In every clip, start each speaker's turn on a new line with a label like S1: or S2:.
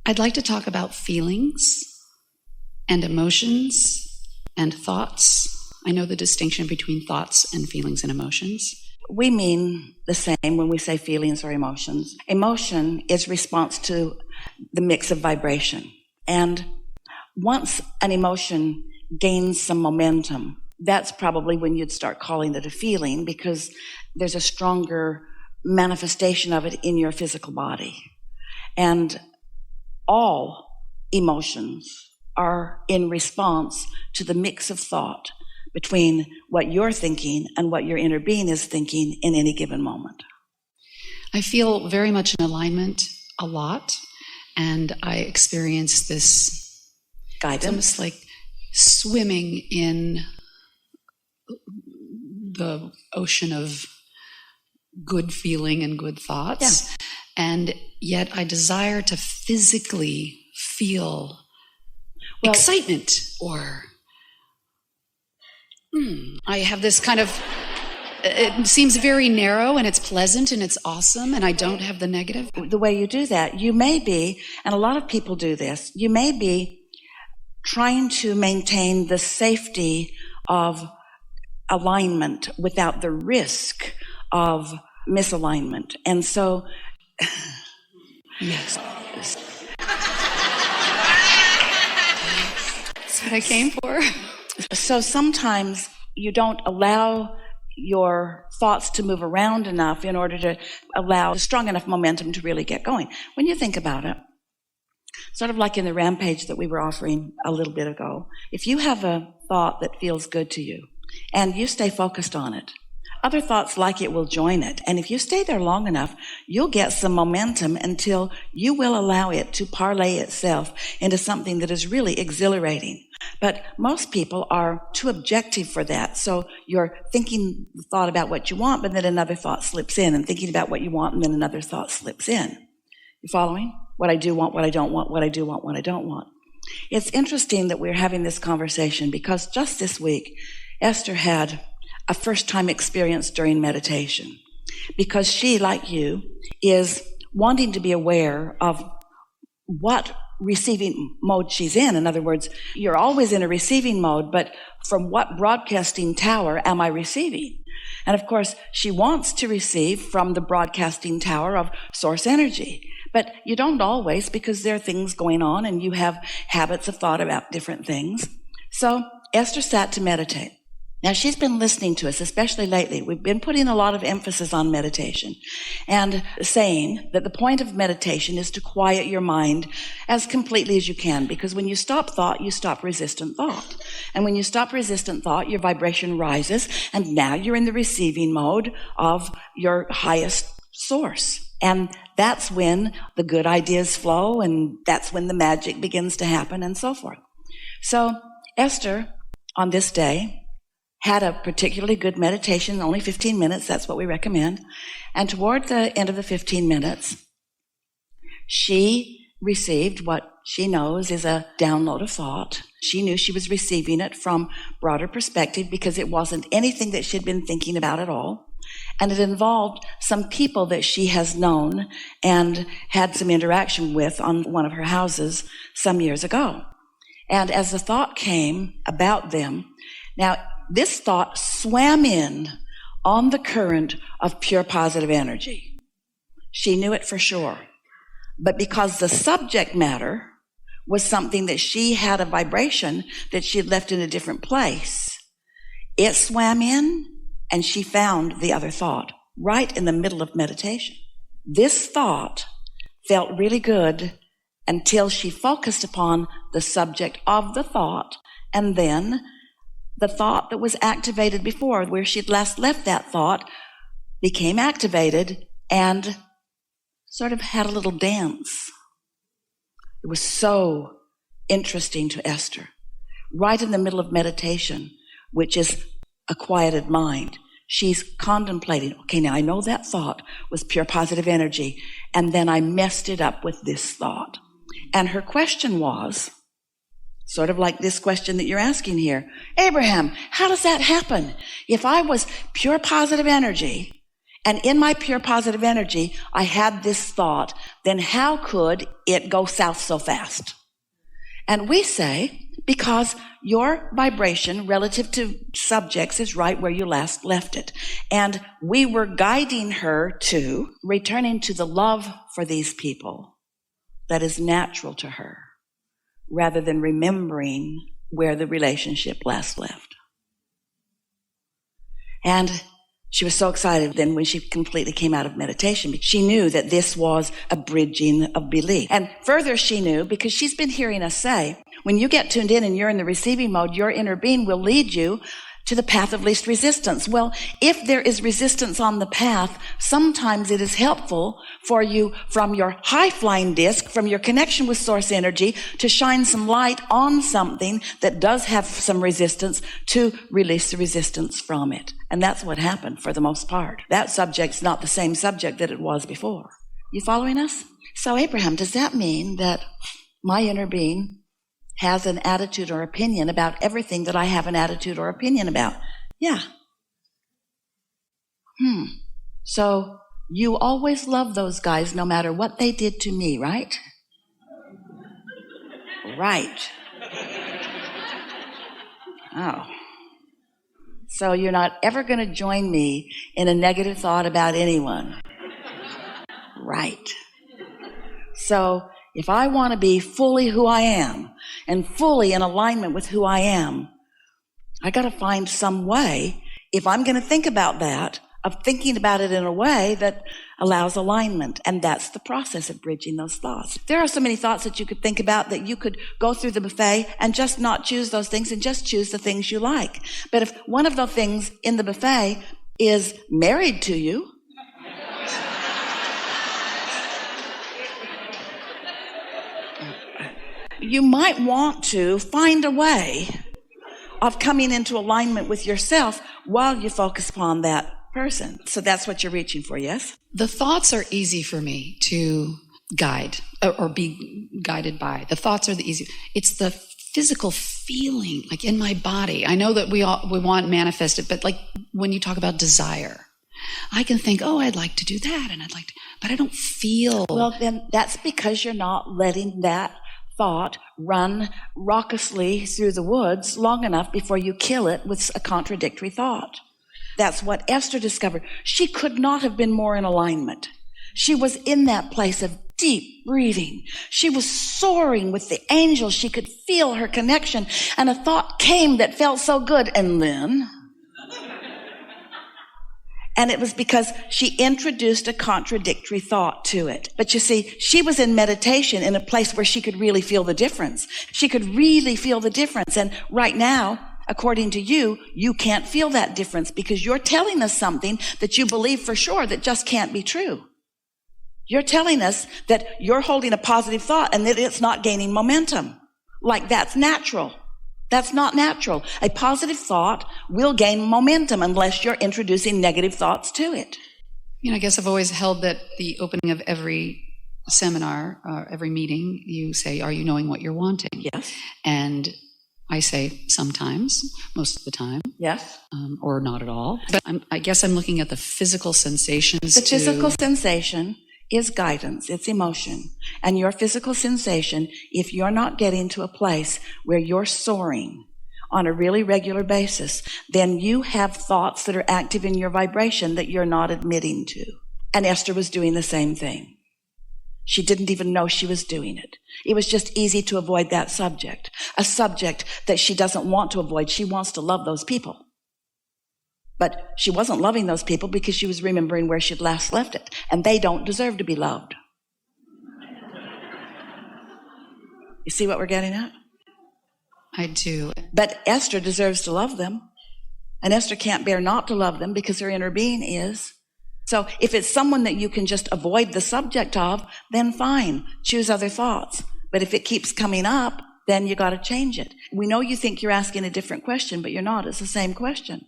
S1: I'd like to talk about feelings and emotions and thoughts. I know the distinction between thoughts and feelings and emotions.
S2: We mean the same when we say feelings or emotions. Emotion is response to the mix of vibration. And once an emotion gains some momentum, that's probably when you'd start calling it a feeling, because there's a stronger manifestation of it in your physical body. And all emotions are in response to the mix of thought between what you're thinking and what your inner being is thinking in any given moment.
S1: I feel very much in alignment a lot, and I experience this
S2: guidance.
S1: It's almost like swimming in the ocean of good feeling and good thoughts.
S2: Yeah.
S1: And yet I desire to physically feel excitement, or I have this kind of, it seems very narrow and it's pleasant and it's awesome, and I don't have the negative.
S2: The way you do that, you may be, and a lot of people do this, you may be trying to maintain the safety of alignment without the risk of misalignment. And so,
S1: yes. That's what I came for.
S2: So sometimes you don't allow your thoughts to move around enough in order to allow strong enough momentum to really get going. When you think about it, sort of like in the rampage that we were offering a little bit ago, if you have a thought that feels good to you and you stay focused on it, other thoughts like it will join it. And if you stay there long enough, you'll get some momentum until you will allow it to parlay itself into something that is really exhilarating. But most people are too objective for that. So you're thinking the thought about what you want, but then another thought slips in, and thinking about what you want, and then another thought slips in. You following? What I do want, what I don't want, what I do want, what I don't want. It's interesting that we're having this conversation because just this week, Esther had a first-time experience during meditation, because she, like you, is wanting to be aware of what receiving mode she's in. In other words, you're always in a receiving mode, but from what broadcasting tower am I receiving? And of course, she wants to receive from the broadcasting tower of source energy. But you don't always, because there are things going on and you have habits of thought about different things. So Esther sat to meditate. Now, she's been listening to us, especially lately. We've been putting a lot of emphasis on meditation and saying that the point of meditation is to quiet your mind as completely as you can, because when you stop thought, you stop resistant thought. And when you stop resistant thought, your vibration rises, and now you're in the receiving mode of your highest source. And that's when the good ideas flow, and that's when the magic begins to happen, and so forth. So Esther, on this day, had a particularly good meditation, only 15 minutes, that's what we recommend. And toward the end of the 15 minutes, she received what she knows is a download of thought. She knew she was receiving it from broader perspective because it wasn't anything that she'd been thinking about at all. And it involved some people that she has known and had some interaction with on one of her houses some years ago. And as the thought came about them, now, this thought swam in on the current of pure positive energy. She knew it for sure. But because the subject matter was something that she had a vibration that she had left in a different place, it swam in and she found the other thought right in the middle of meditation. This thought felt really good until she focused upon the subject of the thought, and then the thought that was activated before, where she'd last left that thought, became activated and sort of had a little dance. It was so interesting to Esther. Right in the middle of meditation, which is a quieted mind, she's contemplating, okay, now I know that thought was pure positive energy, and then I messed it up with this thought. And her question was, sort of like this question that you're asking here, Abraham, how does that happen? If I was pure positive energy And in my pure positive energy, I had this thought, then how could it go south so fast? And we say, because your vibration relative to subjects is right where you last left it. And we were guiding her to returning to the love for these people that is natural to her, rather than remembering where the relationship last left. And she was so excited then when she completely came out of meditation. She knew that this was a bridging of belief. And further, she knew, because she's been hearing us say, when you get tuned in and you're in the receiving mode, your inner being will lead you to the path of least resistance. Well, if there is resistance on the path, sometimes it is helpful for you from your high-flying disc, from your connection with source energy, to shine some light on something that does have some resistance to release the resistance from it. And that's what happened for the most part. That subject's not the same subject that it was before. You following us? So, Abraham, does that mean that my inner being has an attitude or opinion about everything that I have an attitude or opinion about? Yeah. So you always love those guys no matter what they did to me, right? Right. Oh. So you're not ever going to join me in a negative thought about anyone. Right. So if I want to be fully who I am and fully in alignment with who I am, I got to find some way, if I'm going to think about that, of thinking about it in a way that allows alignment. And that's the process of bridging those thoughts. There are so many thoughts that you could think about that you could go through the buffet and just not choose those things and just choose the things you like. But if one of the things in the buffet is married to you, you might want to find a way of coming into alignment with yourself while you focus upon that person. So that's what you're reaching for, yes?
S1: The thoughts are easy for me to guide or be guided by. The thoughts are the easy. It's the physical feeling, like in my body. I know that we want manifested, but like when you talk about desire, I can think, oh, I'd like to do that, and but I don't feel.
S2: Well, then that's because you're not letting that thought run raucously through the woods long enough before you kill it with a contradictory thought. That's what Esther discovered. She could not have been more in alignment. She was in that place of deep breathing. She was soaring with the angels. She could feel her connection. And a thought came that felt so good. And then... And it was because she introduced a contradictory thought to it. But you see, she was in meditation in a place where she could really feel the difference. She could really feel the difference. And right now, according to you, you can't feel that difference because you're telling us something that you believe for sure that just can't be true. You're telling us that you're holding a positive thought and that it's not gaining momentum. Like that's natural. That's not natural. A positive thought will gain momentum unless you're introducing negative thoughts to it.
S1: You know, I guess I've always held that the opening of every seminar, every meeting, you say, are you knowing what you're wanting?
S2: Yes.
S1: And I say sometimes, most of the time.
S2: Yes.
S1: Or not at all. But I guess I'm looking at the physical sensations.
S2: The physical sensation is guidance, it's emotion. And your physical sensation, if you're not getting to a place where you're soaring on a really regular basis, then you have thoughts that are active in your vibration that you're not admitting to. And Esther was doing the same thing. She didn't even know she was doing it. It was just easy to avoid that subject, a subject that she doesn't want to avoid. She wants to love those people. But she wasn't loving those people because she was remembering where she'd last left it. And they don't deserve to be loved. You see what we're getting at?
S1: I do.
S2: But Esther deserves to love them. And Esther can't bear not to love them because her inner being is. So if it's someone that you can just avoid the subject of, then fine. Choose other thoughts. But if it keeps coming up, then you got to change it. We know you think you're asking a different question, but you're not. It's the same question.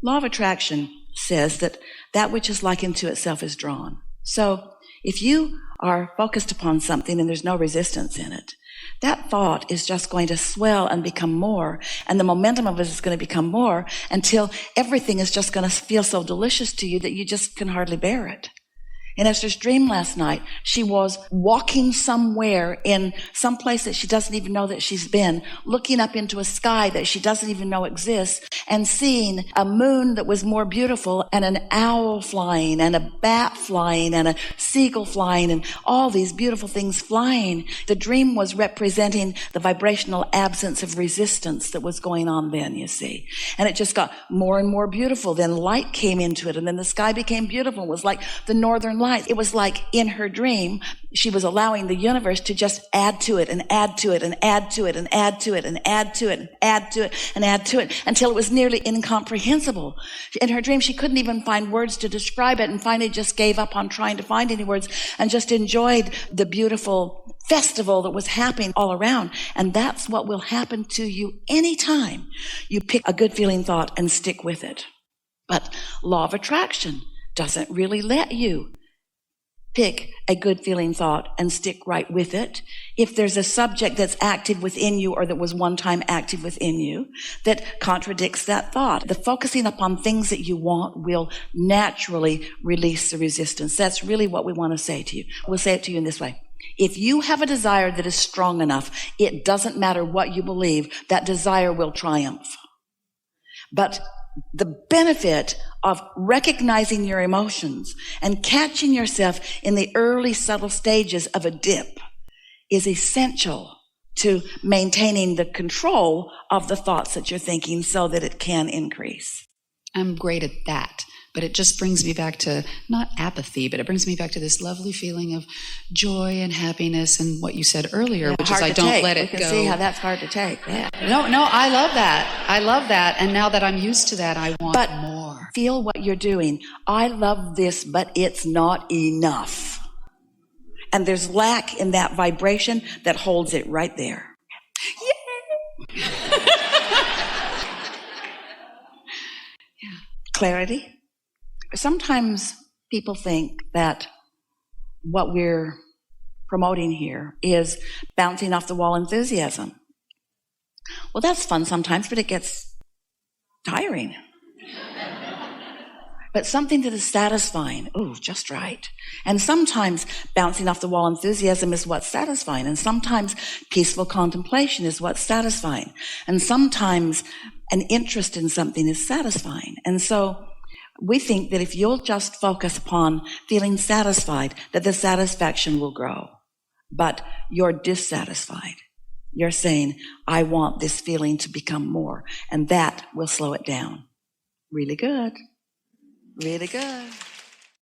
S2: Law of attraction says that which is like unto itself is drawn. So if you are focused upon something and there's no resistance in it, that thought is just going to swell and become more, and the momentum of it is going to become more until everything is just going to feel so delicious to you that you just can hardly bear it. In Esther's dream last night, she was walking somewhere in some place that she doesn't even know that she's been, looking up into a sky that she doesn't even know exists, and seeing a moon that was more beautiful, and an owl flying, and a bat flying, and a seagull flying, and all these beautiful things flying. The dream was representing the vibrational absence of resistance that was going on then, you see. And it just got more and more beautiful. Then light came into it, and then the sky became beautiful. It was like the northern lights. It was like in her dream, she was allowing the universe to just add to it and add to it and add to it and add to it and add to it and add to it and add to it until it was nearly incomprehensible. In her dream, she couldn't even find words to describe it, and finally just gave up on trying to find any words and just enjoyed the beautiful festival that was happening all around. And that's what will happen to you anytime you pick a good feeling thought and stick with it. But law of attraction doesn't really let you pick a good feeling thought and stick right with it. If there's a subject that's active within you, or that was one time active within you, that contradicts that thought, the focusing upon things that you want will naturally release the resistance. That's really what we want to say to you. We'll say it to you in this way. If you have a desire that is strong enough, it doesn't matter what you believe, that desire will triumph. But the benefit of recognizing your emotions and catching yourself in the early subtle stages of a dip is essential to maintaining the control of the thoughts that you're thinking so that it can increase.
S1: I'm great at that. But it just brings me back to, not apathy, but it brings me back to this lovely feeling of joy and happiness and what you said earlier, which is I don't let it go.
S2: You can see how that's hard to take. Yeah.
S1: No, I love that. I love that. And now that I'm used to that, I want more.
S2: Feel what you're doing. I love this, but it's not enough. And there's lack in that vibration that holds it right there. Yay! Clarity. Sometimes people think that what we're promoting here is bouncing off the wall enthusiasm. Well, that's fun sometimes, but it gets tiring. But something that is satisfying, just right. And sometimes bouncing off the wall enthusiasm is what's satisfying. And sometimes peaceful contemplation is what's satisfying. And sometimes an interest in something is satisfying. And so we think that if you'll just focus upon feeling satisfied, that the satisfaction will grow. But you're dissatisfied. You're saying, I want this feeling to become more. And that will slow it down. Really good. Really good.